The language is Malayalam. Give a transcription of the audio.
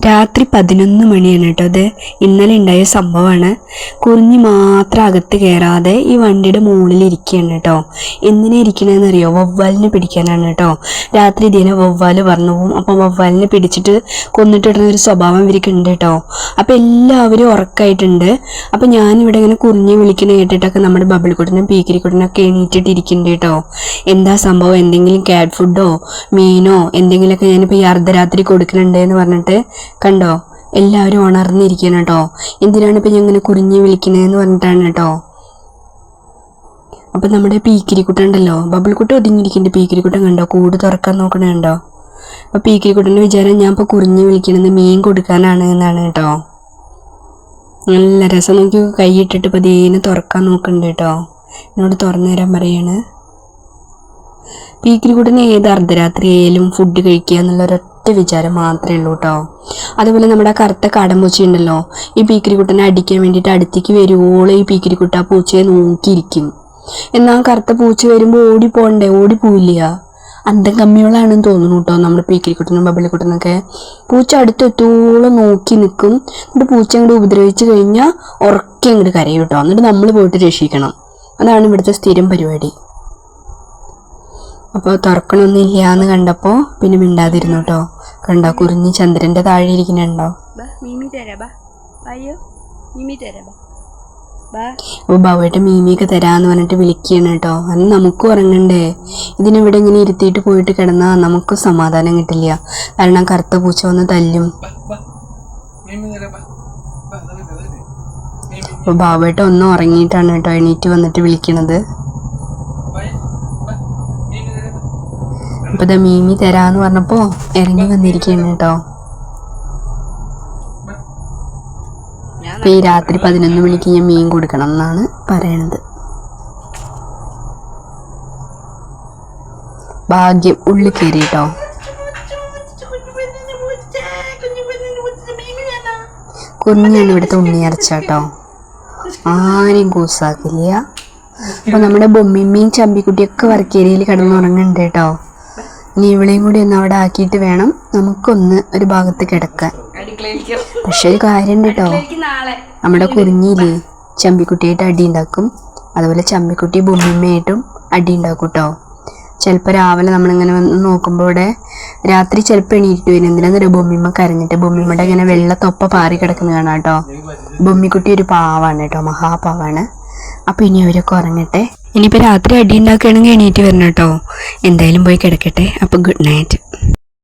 രാത്രി 11 മണിയാണ് കേട്ടോ. അത് ഇന്നലെ ഉണ്ടായ സംഭവമാണ്. കുറിഞ്ഞി മാത്രം അകത്ത് കയറാതെ ഈ വണ്ടിയുടെ മുകളിൽ ഇരിക്കുകയാണ് കേട്ടോ. എന്തിനാ ഇരിക്കണതെന്ന് അറിയോ? വവ്വാലിനെ പിടിക്കാനാണ് കേട്ടോ. രാത്രി ഇതിനെ വവ്വാല് പറഞ്ഞു പോകും. അപ്പം വവ്വാലിനെ പിടിച്ചിട്ട് കൊന്നിട്ടിടുന്ന ഒരു സ്വഭാവം ഇവർക്ക് ഉണ്ട് കേട്ടോ. അപ്പം എല്ലാവരും ഉറക്കായിട്ടുണ്ട്. അപ്പം ഞാനിവിടെ ഇങ്ങനെ കുറിഞ്ഞി വിളിക്കുന്ന കേട്ടിട്ടൊക്കെ നമ്മുടെ ബബിൾക്കുട്ടനും പീക്കിരിക്കുട്ടനൊക്കെ എണീറ്റിട്ടിരിക്കുന്നുണ്ട് കേട്ടോ. എന്താ സംഭവം? എന്തെങ്കിലും കാറ്റ് ഫുഡോ മീനോ എന്തെങ്കിലുമൊക്കെ ഞാനിപ്പോൾ ഈ അർദ്ധരാത്രി കൊടുക്കുന്നുണ്ട് എന്ന് പറഞ്ഞിട്ട് കണ്ടോ, എല്ലാവരും ഉണർന്നിരിക്കണം കേട്ടോ. എന്തിനാണ് ഇപ്പം ഞാൻ ഇങ്ങനെ കുറിഞ്ഞി വിളിക്കണേന്ന് പറഞ്ഞിട്ടാണ് കേട്ടോ. അപ്പം നമ്മുടെ പീക്കിരിക്കുട്ടൻ ഉണ്ടല്ലോ, ബബിൾക്കുട്ടൻ ഒതുങ്ങിയിരിക്കുന്നുണ്ട്. പീക്കിരിക്കുട്ടൻ കണ്ടോ കൂട് തുറക്കാൻ നോക്കണുണ്ടോ. അപ്പം പീക്കിരിക്കുട്ടൻ്റെ വിചാരം ഞാൻ ഇപ്പോൾ കുറിഞ്ഞി വിളിക്കണത് മീൻ കൊടുക്കാനാണ് എന്നാണ് കേട്ടോ. നല്ല രസം നോക്കി കൈയിട്ടിട്ട് പതിയെ തുറക്കാൻ നോക്കുന്നുണ്ട് കേട്ടോ. എന്നോട് തുറന്നു തരാൻ പറയാണ്. പീക്കിരിക്കുട്ടന് ഏത് അർദ്ധരാത്രി ആയാലും ഫുഡ് കഴിക്കുക എന്നുള്ളൊരൊറ്റ വിചാരം മാത്രമേ ഉള്ളൂ കേട്ടോ. അതുപോലെ നമ്മുടെ കറുത്ത കാടമ്പൂച്ച ഉണ്ടല്ലോ, ഈ പീക്കിരിക്കുട്ടനെ അടിക്കാൻ വേണ്ടിയിട്ട് അടുത്തേക്ക് വരുവോളം ഈ പീക്കിരിക്കുട്ട ആ പൂച്ചയെ നോക്കിയിരിക്കും. എന്നാൽ കറുത്ത പൂച്ച വരുമ്പോൾ ഓടിപ്പോണ്ടേ, ഓടിപ്പോയില്ല. അന്തം കമ്മികളാണെന്ന് തോന്നുന്നു കേട്ടോ നമ്മുടെ പീക്കിരിക്കുട്ടനും ബബിളിക്കുട്ടനൊക്കെ. പൂച്ച അടുത്തെത്തോളം നോക്കി നിൽക്കും. എന്നിട്ട് പൂച്ച അങ്ങോട്ട് ഉപദ്രവിച്ച് കഴിഞ്ഞാൽ ഉറക്കെ അങ്ങോട്ട് കരയും കേട്ടോ. എന്നിട്ട് നമ്മൾ പോയിട്ട് രക്ഷിക്കണം. അതാണ് ഇവിടുത്തെ സ്ഥിരം പരിപാടി. അപ്പോൾ തുറക്കണമൊന്നുമില്ല എന്ന് കണ്ടപ്പോൾ പിന്നെ മിണ്ടാതിരുന്നു കേട്ടോ. കണ്ടോ കുറിഞ്ഞി ചന്ദ്രൻ്റെ താഴെ ഇരിക്കുന്നുണ്ടോ. അപ്പോൾ ബാബുവേട്ടൻ മീമിയൊക്കെ തരാമെന്ന് പറഞ്ഞിട്ട് വിളിക്കുകയാണ് കേട്ടോ. അന്ന് നമുക്കും ഉറങ്ങണ്ടേ. ഇതിനിവിടെ ഇങ്ങനെ ഇരുത്തിയിട്ട് പോയിട്ട് കിടന്നാൽ നമുക്കും സമാധാനം കിട്ടില്ല. കാരണം കറുത്ത പൂച്ച വന്ന് തല്ലും. അപ്പോൾ ബാബുവേട്ടൻ ഒന്നും ഉറങ്ങിയിട്ടാണ് കേട്ടോ എണീറ്റ് വന്നിട്ട് വിളിക്കണത്. അപ്പോൾ ഇതാ മീമി തരാന്ന് പറഞ്ഞപ്പോൾ ഇറങ്ങി വന്നിരിക്കുകയാണ് കേട്ടോ. അപ്പോൾ ഈ രാത്രി 11 മണിക്ക് ഞാൻ മീൻ കൊടുക്കണം എന്നാണ് പറയണത്. ഭാഗ്യം ഉള്ളിൽ കയറി കേട്ടോ. കുഞ്ഞാണ് ഇവിടുത്തെ ഉണ്ണിയിറച്ച കേട്ടോ. ആരെയും കൂസാക്കില്ല. അപ്പോൾ നമ്മുടെ ബൊമ്മിമ്മയും ചമ്പിക്കുട്ടിയൊക്കെ വർക്കേരിയയിൽ കിടന്നുറങ്ങുന്നുണ്ട് കേട്ടോ. ഇനി ഇവളെയും കൂടി ഒന്ന് അവിടെ ആക്കിയിട്ട് വേണം നമുക്കൊന്ന് ഒരു ഭാഗത്ത് കിടക്കാൻ. പക്ഷെ ഒരു കാര്യം കേട്ടോ, നമ്മുടെ കുറിഞ്ഞില്ലേ ചമ്പിക്കുട്ടിയായിട്ട് അടി ഉണ്ടാക്കും. അതുപോലെ ചമ്പിക്കുട്ടി ബൊമ്മിമ്മയായിട്ടും അടി ഉണ്ടാക്കും കേട്ടോ. ചിലപ്പോൾ രാവിലെ നമ്മളിങ്ങനെ വന്ന് നോക്കുമ്പോൾ ഇവിടെ രാത്രി ചിലപ്പോൾ എണീറ്റ് വരും. എന്തിനാന്നൊരു ബൊമ്മിമ്മ കരഞ്ഞിട്ട് ബൊമ്മിമ്മയുടെ ഇങ്ങനെ വെള്ള തൊപ്പ പാറി കിടക്കുന്നത് കാണാം കേട്ടോ. ബൊമ്മിക്കുട്ടി ഒരു പാവാണ് കേട്ടോ, മഹാപാവാണ്. അപ്പോൾ ഇനി അവരൊക്കെ ഉറങ്ങട്ടെ. ഇനിയിപ്പോൾ രാത്രി അടി ഉണ്ടാക്കുകയാണെങ്കിൽ എണീറ്റ് വരണം കേട്ടോ. എന്തായാലും പോയി കിടക്കട്ടെ. അപ്പോൾ ഗുഡ് നൈറ്റ്.